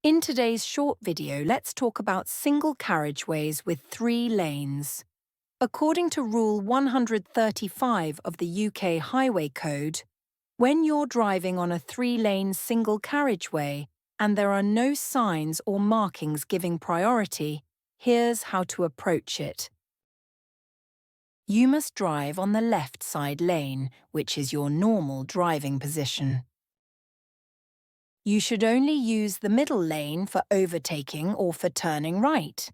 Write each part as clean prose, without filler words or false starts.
In today's short video, let's talk about single carriageways with 3 lanes. According to Rule 135 of the UK Highway Code, when you're driving on a 3-lane single carriageway and there are no signs or markings giving priority, here's how to approach it. You must drive on the left side lane, which is your normal driving position. You should only use the middle lane for overtaking or for turning right.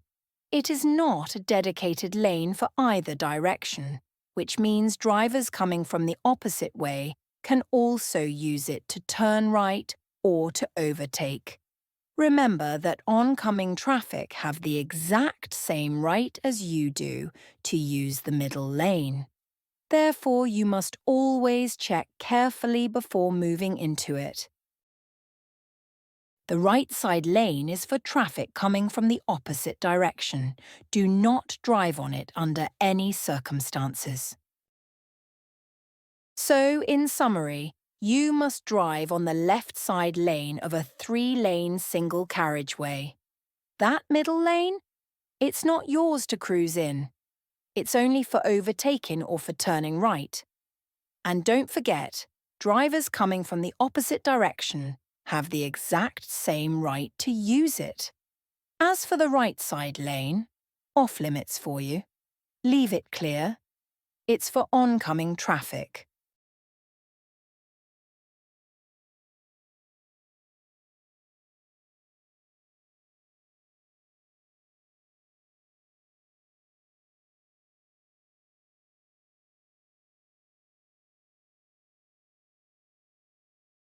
It is not a dedicated lane for either direction, which means drivers coming from the opposite way can also use it to turn right or to overtake. Remember that oncoming traffic have the exact same right as you do to use the middle lane. Therefore, you must always check carefully before moving into it. The right side lane is for traffic coming from the opposite direction. Do not drive on it under any circumstances. So, in summary, you must drive on the left side lane of a 3-lane single carriageway. That middle lane? It's not yours to cruise in. It's only for overtaking or for turning right. And don't forget, drivers coming from the opposite direction have the exact same right to use it. As for the right side lane, off limits for you. Leave it clear. It's for oncoming traffic.